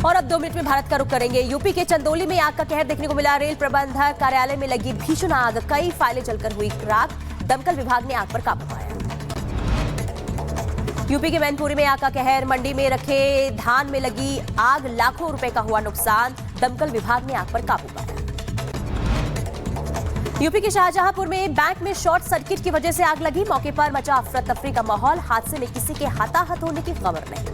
और अब 2 मिनट में भारत का रुख करेंगे। यूपी के चंदौली में आग का कहर देखने को मिला। रेल प्रबंधक कार्यालय में लगी भीषण आग, कई फाइलें जलकर हुई राख। दमकल विभाग ने आग पर काबू पाया। यूपी के मैनपुरी में आग का कहर, मंडी में रखे धान में लगी आग, लाखों रुपए का हुआ नुकसान। दमकल विभाग ने आग पर काबू पाया। यूपी के शाहजहांपुर में बैंक में शॉर्ट सर्किट की वजह से आग लगी। मौके पर मचा अफरा तफरी का माहौल। हादसे में किसी के हताहत होने की खबर नहीं।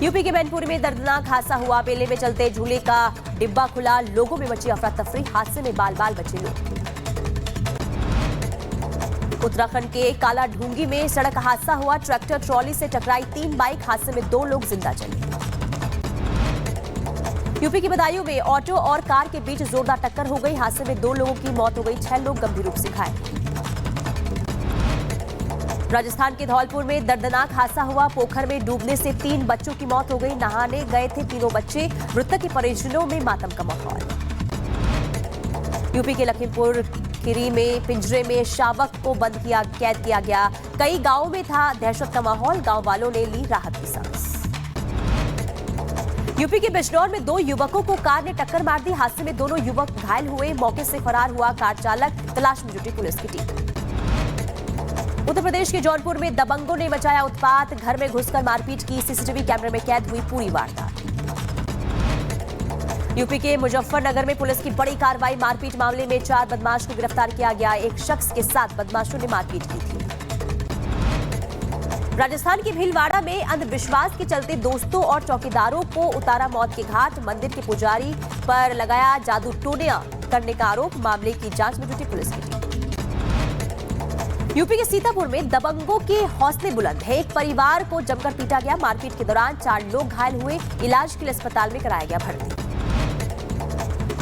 यूपी के मैनपुरी में दर्दनाक हादसा हुआ। मेले में चलते झूले का डिब्बा खुला, लोगों में मची अफरा तफरी। हादसे में बाल बाल बचे लोग। उत्तराखंड के काला ढूंगी में सड़क हादसा हुआ। ट्रैक्टर ट्रॉली से टकराई 3 बाइक। हादसे में 2 लोग जिंदा चले। यूपी की बदायूं में ऑटो और कार के बीच जोरदार टक्कर हो गई। हादसे में 2 लोगों की मौत हो गई, 6 लोग गंभीर रूप से घायल। राजस्थान के धौलपुर में दर्दनाक हादसा हुआ। पोखर में डूबने से 3 बच्चों की मौत हो गई। नहाने गए थे तीनों बच्चे। मृतक के परिजनों में मातम का माहौल। यूपी के लखीमपुर खीरी में पिंजरे में शावक को कैद किया गया। कई गांवों में था दहशत का माहौल। गांव वालों ने ली राहत की सांस। यूपी के बिजनौर में 2 युवकों को कार ने टक्कर मार दी। हादसे में दोनों युवक घायल हुए। मौके से फरार हुआ कार चालक। तलाश में जुटी पुलिस की टीम। उत्तर प्रदेश के जौनपुर में दबंगों ने मचाया उत्पात। घर में घुसकर मारपीट की। सीसीटीवी कैमरे में कैद हुई पूरी वारदात। यूपी के मुजफ्फरनगर में पुलिस की बड़ी कार्रवाई। मारपीट मामले में 4 बदमाश को गिरफ्तार किया गया। एक शख्स के साथ बदमाशों ने मारपीट की थी। राजस्थान के भीलवाड़ा में अंधविश्वास के चलते दोस्तों और चौकीदारों को उतारा मौत के घाट। मंदिर के पुजारी पर लगाया जादू टोनिया करने का आरोप। मामले की जांच में जुटी पुलिस की टीम। यूपी के सीतापुर में दबंगों के हौसले बुलंद है। एक परिवार को जमकर पीटा गया। मारपीट के दौरान 4 लोग घायल हुए। इलाज के लिए अस्पताल में कराया गया भर्ती।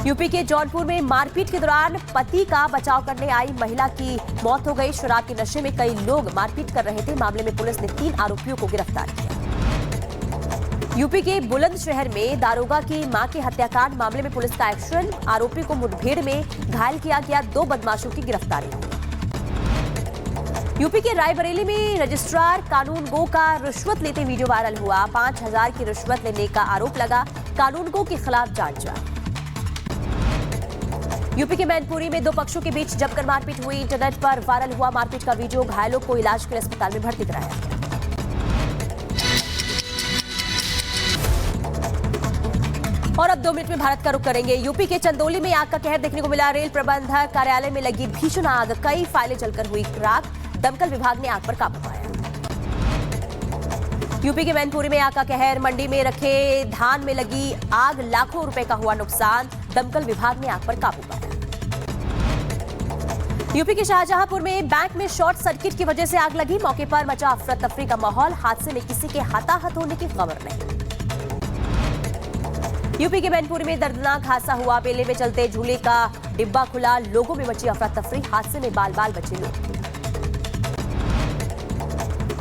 यूपी के जौनपुर में मारपीट के दौरान पति का बचाव करने आई महिला की मौत हो गई। शराब के नशे में कई लोग मारपीट कर रहे थे। मामले में पुलिस ने 3 आरोपियों को गिरफ्तार किया। यूपी के बुलंदशहर में दारोगा की मां के हत्याकांड मामले में पुलिस का एक्शन। आरोपी को मुठभेड़ में घायल किया गया। 2 बदमाशों की गिरफ्तारी हुई। यूपी के रायबरेली में रजिस्ट्रार कानून गो का रिश्वत लेते वीडियो वायरल हुआ। 5000 की रिश्वत लेने का आरोप लगा। कानून गो के खिलाफ जांच जारी। यूपी के मैनपुरी में 2 पक्षों के बीच जमकर मारपीट हुई। इंटरनेट पर वायरल हुआ मारपीट का वीडियो। घायलों को इलाज के लिए अस्पताल में भर्ती कराया गया। और अब 2 मिनट में भारत का रुख करेंगे। यूपी के चंदौली में आग का कहर देखने को मिला। रेल प्रबंधक कार्यालय में लगी भीषण आग, कई फाइलें जलकर हुई राख। दमकल विभाग ने आग पर काबू पाया। यूपी के मैनपुरी में आग का कहर, मंडी में रखे धान में लगी आग, लाखों रुपए का हुआ नुकसान। दमकल विभाग ने आग पर काबू पाया। यूपी के शाहजहांपुर में बैंक में शॉर्ट सर्किट की वजह से आग लगी। मौके पर मचा अफरा तफरी का माहौल। हादसे में किसी के हताहत होने की खबर नहीं। यूपी के मैनपुरी में दर्दनाक हादसा हुआ। मेले में चलते झूले का डिब्बा खुला, लोगों में मची अफरा तफरी। हादसे में बाल बाल बचे लोग।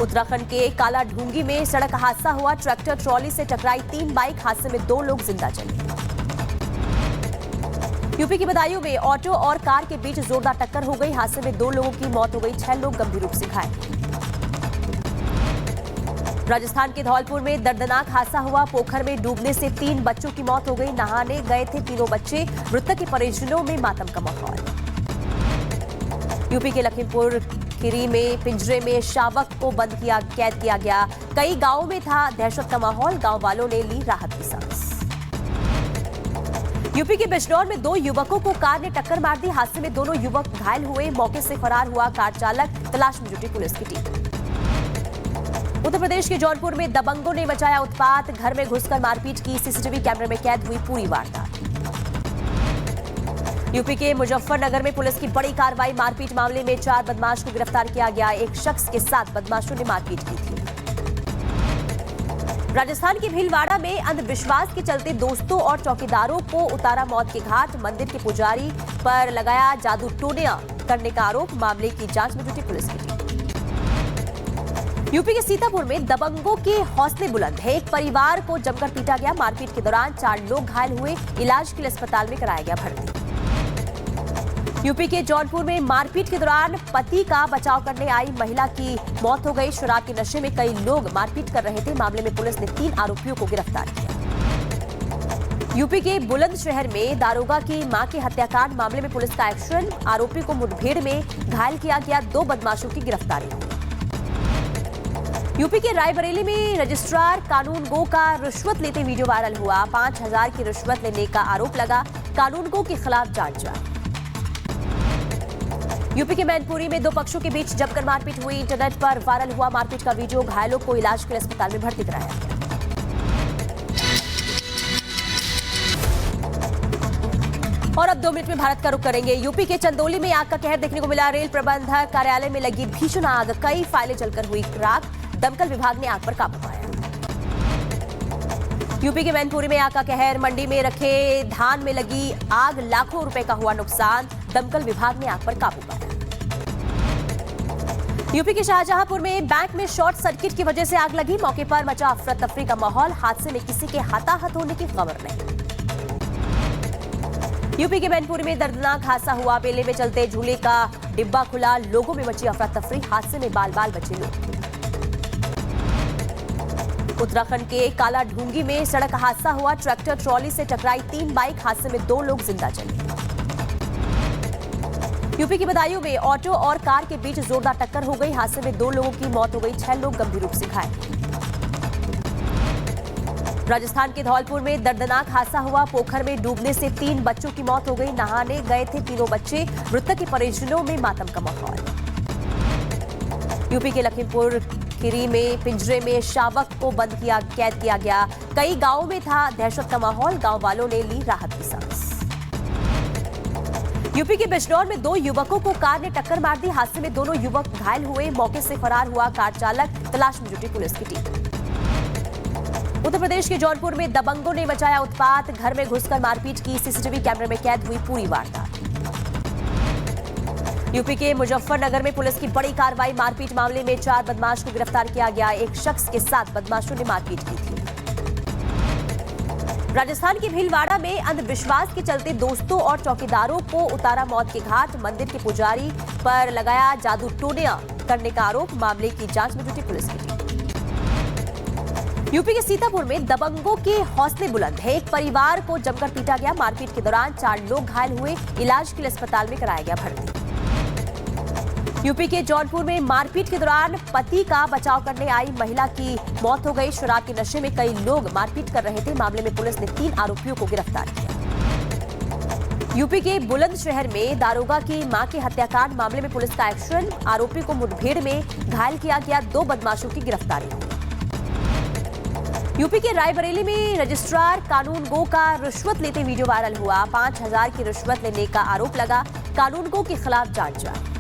उत्तराखंड के काला ढूंगी में सड़क हादसा हुआ। ट्रैक्टर ट्रॉली से टकराई 3 बाइक। हादसे में 2 लोग जिंदा चले। यूपी की बदायूं में ऑटो और कार के बीच जोरदार टक्कर हो गई। हादसे में 2 लोगों की मौत हो गई, 6 लोग गंभीर रूप से घायल। राजस्थान के धौलपुर में दर्दनाक हादसा हुआ। पोखर में डूबने से 3 बच्चों की मौत हो गई। नहाने गए थे तीनों बच्चे। मृतक के परिजनों में मातम का माहौल। यूपी के लखीमपुर खीरी में पिंजरे में शावक को कैद किया गया। कई गांवों में था दहशत का माहौल। गांव वालों ने ली राहत की सांस। यूपी के बिजनौर में 2 युवकों को कार ने टक्कर मार दी। हादसे में दोनों युवक घायल हुए। मौके से फरार हुआ कार चालक। तलाश में जुटी पुलिस की टीम। उत्तर प्रदेश के जौनपुर में दबंगों ने मचाया उत्पात। घर में घुसकर मारपीट की। सीसीटीवी कैमरे में कैद हुई पूरी वारदात। यूपी के मुजफ्फरनगर में पुलिस की बड़ी कार्रवाई। मारपीट मामले में 4 बदमाश को गिरफ्तार किया गया। एक शख्स के साथ बदमाशों ने मारपीट की थी। राजस्थान के भीलवाड़ा में अंधविश्वास के चलते दोस्तों और चौकीदारों को उतारा मौत के घाट। मंदिर के पुजारी पर लगाया जादू टोनिया करने का आरोप। मामले की जांच में जुटी पुलिस की टीम। यूपी के सीतापुर में दबंगों के हौसले बुलंद है। एक परिवार को जमकर पीटा गया। मारपीट के दौरान 4 लोग घायल हुए। इलाज के लिए अस्पताल में कराया गया भर्ती। यूपी के जौनपुर में मारपीट के दौरान पति का बचाव करने आई महिला की मौत हो गई। शराब के नशे में कई लोग मारपीट कर रहे थे। मामले में पुलिस ने 3 आरोपियों को गिरफ्तार किया। यूपी के बुलंदशहर में दारोगा की मां के हत्याकांड मामले में पुलिस का एक्शन। आरोपी को मुठभेड़ में घायल किया गया। 2 बदमाशों की गिरफ्तारी हुई। यूपी के रायबरेली में रजिस्ट्रार कानून गो का रिश्वत लेते वीडियो वायरल हुआ। 5,000 की रिश्वत लेने का आरोप लगा। कानून गो के खिलाफ जांच जारी। यूपी के मैनपुरी में 2 पक्षों के बीच जमकर मारपीट हुई। इंटरनेट पर वायरल हुआ मारपीट का वीडियो। घायलों को इलाज के लिए अस्पताल में भर्ती कराया गया। और अब 2 मिनट में भारत का रुख करेंगे। यूपी के चंदौली में आग का कहर देखने को मिला। रेल प्रबंधक कार्यालय में लगी भीषण आग। कई फाइलें जलकर हुई राख। दमकल विभाग ने आग पर काबू पाया। यूपी के मैनपुरी में आग का कहर। मंडी में रखे धान में लगी आग। लाखों रुपए का हुआ नुकसान। दमकल विभाग ने आग पर काबू पाया। यूपी के शाहजहांपुर में बैंक में शॉर्ट सर्किट की वजह से आग लगी। मौके पर मचा अफरा तफरी का माहौल। हादसे में किसी के हताहत होने की खबर नहीं। यूपी के मैनपुरी में दर्दनाक हादसा हुआ। मेले में चलते झूले का डिब्बा खुला। लोगों में मची अफरा तफरी। हादसे में बाल बाल बचे लोग। उत्तराखंड के काला ढूंगी में सड़क हादसा हुआ। ट्रैक्टर ट्रॉली से टकराई 3 बाइक। हादसे में 2 लोग जिंदा चले। यूपी की बदायूं में ऑटो और कार के बीच जोरदार टक्कर हो गई। हादसे में 2 लोगों की मौत हो गई। 6 लोग गंभीर रूप से घायल। राजस्थान के धौलपुर में दर्दनाक हादसा हुआ। पोखर में डूबने से 3 बच्चों की मौत हो गई। नहाने गए थे तीनों बच्चे। मृतक के परिजनों में मातम का माहौल। यूपी के लखीमपुर खीरी में पिंजरे में शावक को बंद किया कैद किया गया। कई गांवों में था दहशत का माहौल। गांव वालों ने ली राहत की सांस। यूपी के बिजनौर में 2 युवकों को कार ने टक्कर मार दी। हादसे में दोनों युवक घायल हुए। मौके से फरार हुआ कार चालक। तलाश में जुटी पुलिस की टीम। उत्तर प्रदेश के जौनपुर में दबंगों ने मचाया उत्पात। घर में घुसकर मारपीट की। सीसीटीवी कैमरे में कैद हुई पूरी वारदात। यूपी के मुजफ्फरनगर में पुलिस की बड़ी कार्रवाई। मारपीट मामले में 4 बदमाश को गिरफ्तार किया गया। एक शख्स के साथ बदमाशों ने मारपीट की थी। राजस्थान के भीलवाड़ा में अंधविश्वास के चलते दोस्तों और चौकीदारों को उतारा मौत के घाट। मंदिर के पुजारी पर लगाया जादू टोनिया करने का आरोप। मामले की जांच में जुटी पुलिस की टीम। यूपी के सीतापुर में दबंगों के हौसले बुलंद है। एक परिवार को जमकर पीटा गया। मारपीट के दौरान 4 लोग घायल हुए। इलाज के लिए अस्पताल में कराया गया भर्ती। यूपी के जौनपुर में मारपीट के दौरान पति का बचाव करने आई महिला की मौत हो गई। शराब के नशे में कई लोग मारपीट कर रहे थे। मामले में पुलिस ने 3 आरोपियों को गिरफ्तार किया। यूपी के बुलंदशहर में दारोगा की मां के हत्याकांड मामले में पुलिस का एक्शन। आरोपी को मुठभेड़ में घायल किया गया। 2 बदमाशों की गिरफ्तारी हुई। यूपी के रायबरेली में रजिस्ट्रार कानून गो का रिश्वत लेते वीडियो वायरल हुआ। 5,000 की रिश्वत लेने का आरोप लगा। कानून गो के खिलाफ जांच जारी।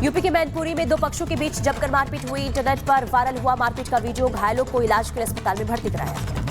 यूपी के मैनपुरी में 2 पक्षों के बीच जमकर मारपीट हुई। इंटरनेट पर वायरल हुआ मारपीट का वीडियो। घायलों को इलाज के लिए अस्पताल में भर्ती कराया गया।